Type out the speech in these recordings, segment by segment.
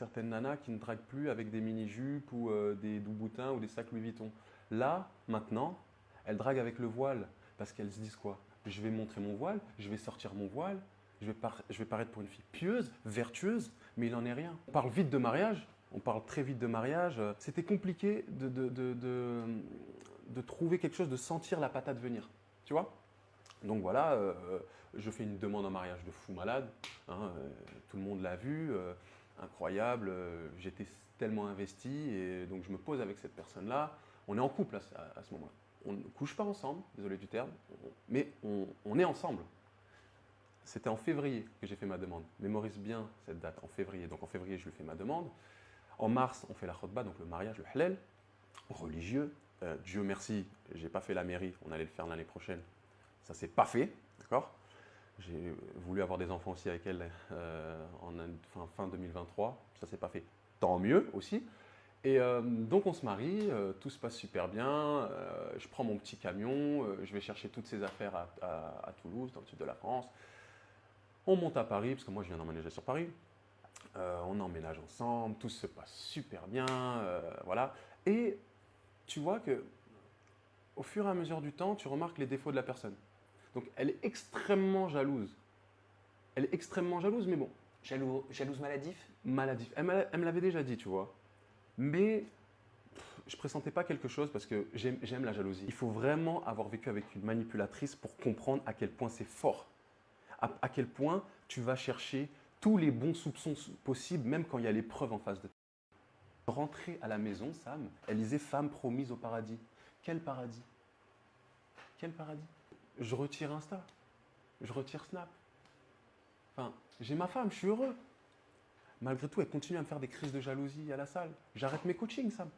certaines nanas qui ne draguent plus avec des mini-jupes ou des douboutins ou des sacs Louis Vuitton. Là, maintenant, elles draguent avec le voile parce qu'elles se disent quoi? Je vais montrer mon voile, je vais sortir mon voile, je vais paraître pour une fille pieuse, vertueuse, mais il n'en est rien. On parle vite de mariage, on parle très vite de mariage. C'était compliqué de trouver quelque chose, de sentir la patate venir. Tu vois? Donc voilà, je fais une demande en mariage de fou malade. Hein, tout le monde l'a vu, incroyable. J'étais tellement investi et donc je me pose avec cette personne-là. On est en couple à ce moment-là. On ne couche pas ensemble, désolé du terme, mais on est ensemble. C'était en février que j'ai fait ma demande. Mémorise bien cette date, en février. Donc en février, je lui fais ma demande. En mars, on fait la khotba, donc le mariage, le halal, religieux. Dieu merci, j'ai pas fait la mairie, on allait le faire l'année prochaine. Ça s'est pas fait, d'accord? J'ai voulu avoir des enfants aussi avec elle fin 2023, ça s'est pas fait. Tant mieux aussi. Et donc on se marie, tout se passe super bien. Je prends mon petit camion, je vais chercher toutes ces affaires à Toulouse, dans le sud de la France. On monte à Paris, parce que moi je viens d'emménager sur Paris. On emménage ensemble, tout se passe super bien, voilà. Et tu vois que au fur et à mesure du temps, tu remarques les défauts de la personne. Donc elle est extrêmement jalouse. Elle est extrêmement jalouse, mais bon. Jalouse maladif? Maladif. Elle me l'avait déjà dit, tu vois. Mais je pressentais pas quelque chose parce que j'aime la jalousie. Il faut vraiment avoir vécu avec une manipulatrice pour comprendre à quel point c'est fort. À quel point tu vas chercher tous les bons soupçons possibles, même quand il y a les preuves en face de toi. Rentrer à la maison, Sam, elle disait femme promise au paradis. Quel paradis? Quel paradis? Je retire Insta, je retire Snap. Enfin, j'ai ma femme, je suis heureux. Malgré tout, elle continue à me faire des crises de jalousie à la salle. J'arrête mes coachings, Sam.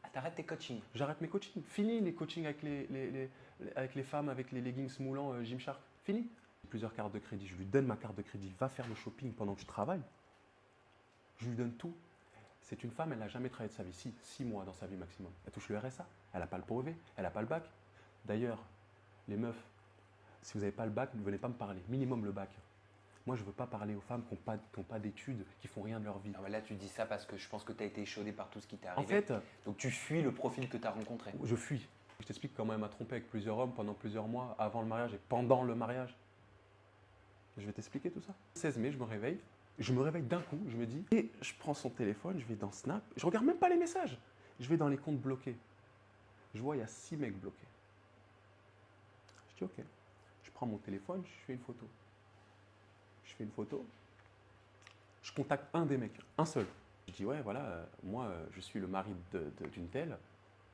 Ah, t'arrêtes tes coachings? J'arrête mes coachings. Fini les coachings avec avec les femmes, avec les leggings moulants Gymshark. Fini. Plusieurs cartes de crédit. Je lui donne ma carte de crédit. Va faire le shopping pendant que je travaille. Je lui donne tout. C'est une femme, elle n'a jamais travaillé de sa vie. Si, 6 mois dans sa vie maximum. Elle touche le RSA. Elle n'a pas le brevet. Elle n'a pas le bac. D'ailleurs, les meufs, si vous n'avez pas le bac, ne venez pas me parler. Minimum le bac. Moi, je ne veux pas parler aux femmes qui n'ont pas d'études, qui font rien de leur vie. Non, mais là, tu dis ça parce que je pense que tu as été échaudé par tout ce qui t'est En arrivé. fait, Donc tu fuis le profil que tu as rencontré. je fuis. Je t'explique comment elle m'a trompé avec plusieurs hommes pendant plusieurs mois, avant le mariage et pendant le mariage. Je vais t'expliquer tout ça. 16 mai, je me réveille. Je me réveille d'un coup, je me dis, et je prends son téléphone, je vais dans Snap, je regarde même pas les messages. Je vais dans les comptes bloqués. Je vois, il y a 6 mecs bloqués. Je dis, ok. Je prends mon téléphone, je fais une photo. Je fais une photo. Je contacte un des mecs, un seul. Je dis, ouais, voilà, moi, je suis le mari d'une telle.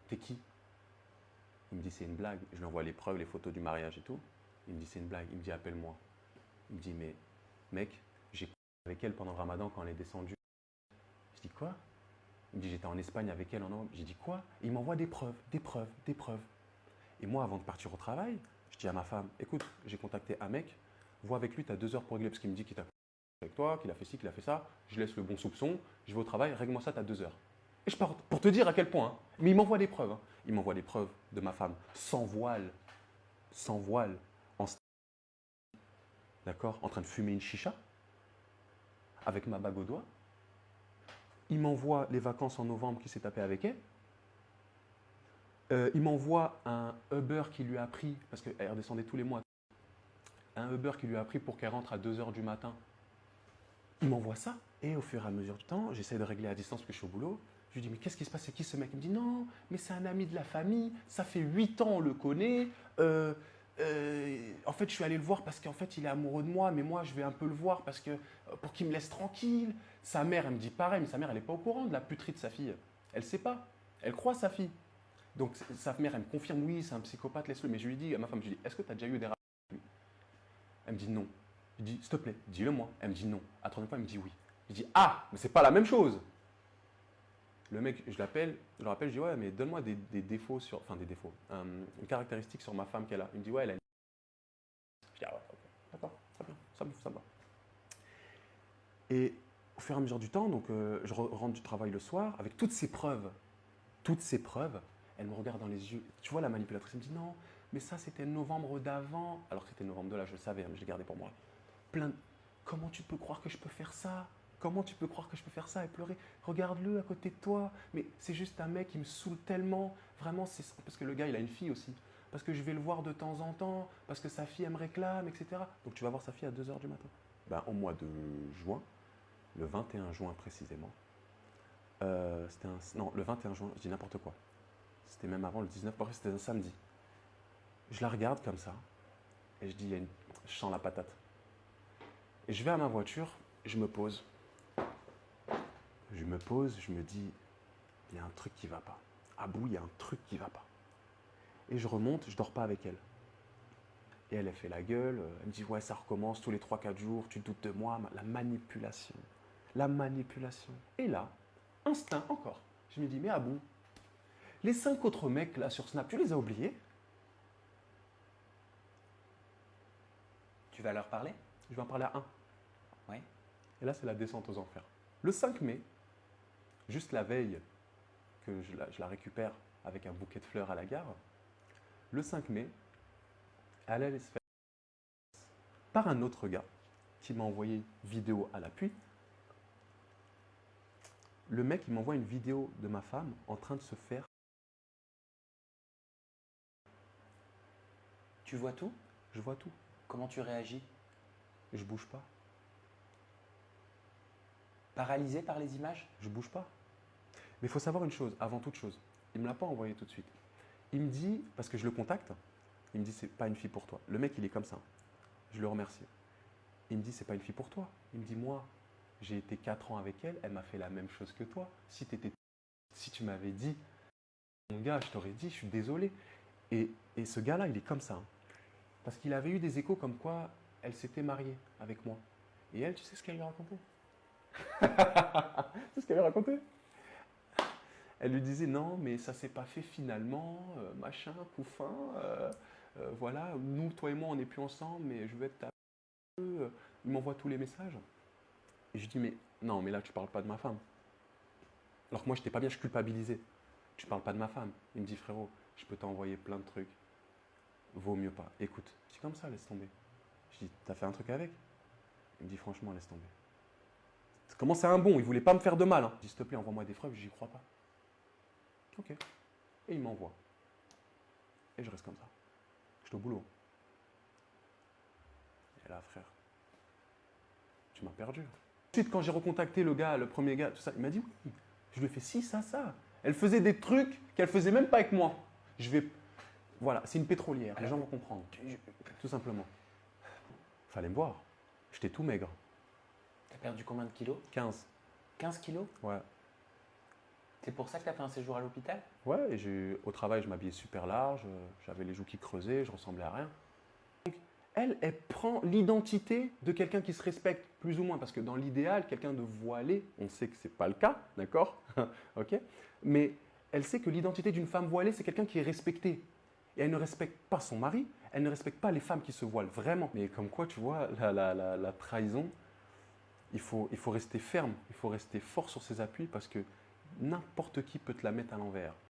T'es qui? Il me dit, c'est une blague. Je lui envoie les preuves, les photos du mariage et tout. Il me dit, c'est une blague. Il me dit, appelle-moi. Il me dit, mais mec, j'ai couché avec elle pendant le ramadan quand elle est descendue. Je dis, quoi? Il me dit, j'étais en Espagne avec elle en Europe. J'ai dit, quoi? Il m'envoie des preuves, des preuves, des preuves. Et moi, avant de partir au travail, je dis à ma femme, écoute, j'ai contacté un mec, vois avec lui, tu as 2 heures pour régler parce qu'il me dit qu'il t'a avec toi, qu'il a fait ci, qu'il a fait ça. Je laisse le bon soupçon, je vais au travail, règle-moi ça, tu as 2 heures. Et je pars pour te dire à quel point. Hein. Mais il m'envoie des preuves. Hein. Il m'envoie des preuves de ma femme sans voile, en d'accord, en train de fumer une chicha, avec ma bague au doigt. Il m'envoie les vacances en novembre qu'il s'est tapé avec elle. Il m'envoie un Uber qui lui a pris, parce qu'elle redescendait tous les mois, un Uber qui lui a pris pour qu'elle rentre à 2 heures du matin. Il m'envoie ça. Et au fur et à mesure du temps, j'essaie de régler à distance parce que je suis au boulot. Je lui dis, mais qu'est-ce qui se passe? C'est qui ce mec? Il me dit, non, mais c'est un ami de la famille. Ça fait 8 ans, on le connaît. En fait, je suis allé le voir parce qu'en fait, il est amoureux de moi. Mais moi, je vais un peu le voir parce que, pour qu'il me laisse tranquille. Sa mère, elle me dit pareil. Mais sa mère, elle n'est pas au courant de la puterie de sa fille. Elle ne sait pas. Elle croit sa fille. Donc, sa mère, elle me confirme, oui, c'est un psychopathe, laisse-le. Mais je lui dis à ma femme, je lui dis, est-ce que tu as déjà eu des rapports avec lui? Elle me dit non. Je dis, s'il te plaît, dis-le moi. Elle me dit non. À la troisième fois, elle me dit oui. Je dis, ah, mais c'est pas la même chose. Le mec, je l'appelle, je le rappelle, je dis, ouais, mais donne-moi des défauts enfin des défauts, une caractéristique sur ma femme qu'elle a. Il me dit, ouais, elle a une. Je dis, ah ouais, ok, d'accord, très bien, ça me va. Et au fur et à mesure du temps, donc, je rentre du travail le soir, avec toutes ces preuves, elle me regarde dans les yeux. Tu vois, la manipulatrice, elle me dit, non, mais ça, c'était novembre d'avant. Alors que c'était novembre de là, je le savais, mais je l'ai gardé pour moi. Comment tu peux croire que je peux faire ça? comment tu peux croire que je peux faire ça et pleurer? Regarde-le à côté de toi. Mais c'est juste un mec qui me saoule tellement. Vraiment, c'est parce que le gars, il a une fille aussi. Parce que je vais le voir de temps en temps, parce que sa fille, elle me réclame, etc. Donc tu vas voir sa fille à 2 h du matin. Ben, au mois de juin, le 21 juin précisément, non, le 21 juin, je dis n'importe quoi. C'était même avant le 19, bref, c'était un samedi. Je la regarde comme ça, et je dis, je sens la patate. Et je vais à ma voiture, je me pose. Je me dis, il y a un truc qui ne va pas. À bout, il y a un truc qui ne va pas. Et je remonte, je ne dors pas avec elle. Et elle fait la gueule, elle me dit, ouais, ça recommence tous les 3-4 jours, tu doutes de moi, la manipulation. La manipulation. Et là, instinct encore. Je me dis, mais à bout, les 5 autres mecs là sur Snap, tu les as oubliés? Tu vas leur parler? Je vais en parler à un. Oui. Et là, c'est la descente aux enfers. Le 5 mai, juste la veille que je la récupère avec un bouquet de fleurs à la gare, le 5 mai, elle allait se faire par un autre gars qui m'a envoyé vidéo à l'appui. Le mec, il m'envoie une vidéo de ma femme en train de se faire. Tu vois tout? Je vois tout. Comment tu réagis? Je bouge pas. Paralysé par les images? Je bouge pas. Mais il faut savoir une chose, avant toute chose. Il ne me l'a pas envoyé tout de suite. Il me dit, parce que je le contacte, il me dit, c'est pas une fille pour toi. Le mec, il est comme ça. Je le remercie. Il me dit, c'est pas une fille pour toi. Il me dit, moi, j'ai été 4 ans avec elle, elle m'a fait la même chose que toi. Si tu m'avais dit, mon gars, je t'aurais dit, je suis désolé. Et ce gars-là, il est comme ça. Parce qu'il avait eu des échos comme quoi elle s'était mariée avec moi. Et elle, tu sais ce qu'elle lui a raconté? Tu sais ce qu'elle lui a raconté? Elle lui disait non, mais ça s'est pas fait finalement, machin, couffin, voilà, nous, toi et moi, on n'est plus ensemble, mais je veux être ta. Il m'envoie tous les messages. Et je dis, mais non, mais là, tu parles pas de ma femme. Alors que moi, je n'étais pas bien, je culpabilisais. Tu parles pas de ma femme. Il me dit, frérot, je peux t'envoyer plein de trucs. Vaut mieux pas. Écoute, je dis comme ça, laisse tomber. Je dis, t'as fait un truc avec? Il me dit, franchement, laisse tomber. Comment c'est un bon? Il voulait pas me faire de mal. Hein. Je dis, s'il te plaît, envoie-moi des preuves, j'y crois pas. Ok. Et il m'envoie. Et je reste comme ça. Je suis au boulot. Et là, frère, tu m'as perdu. Ensuite, quand j'ai recontacté le gars, le premier gars, tout ça, il m'a dit oui. Je lui ai fait si, ça. Elle faisait des trucs qu'elle faisait même pas avec moi. Voilà, c'est une pétrolière. Les gens vont comprendre. Tout simplement. Fallait me voir. J'étais tout maigre. T'as perdu combien de kilos? 15. 15 kilos? Ouais. C'est pour ça que tu as fait un séjour à l'hôpital? Ouais, et au travail, je m'habillais super large, j'avais les joues qui creusaient, je ressemblais à rien. Donc, elle prend l'identité de quelqu'un qui se respecte, plus ou moins, parce que dans l'idéal, quelqu'un de voilé, on sait que ce n'est pas le cas, d'accord? Ok. Mais elle sait que l'identité d'une femme voilée, c'est quelqu'un qui est respecté. Et elle ne respecte pas son mari, elle ne respecte pas les femmes qui se voilent, vraiment. Mais comme quoi, tu vois, la trahison, il faut rester ferme, il faut rester fort sur ses appuis, parce que n'importe qui peut te la mettre à l'envers.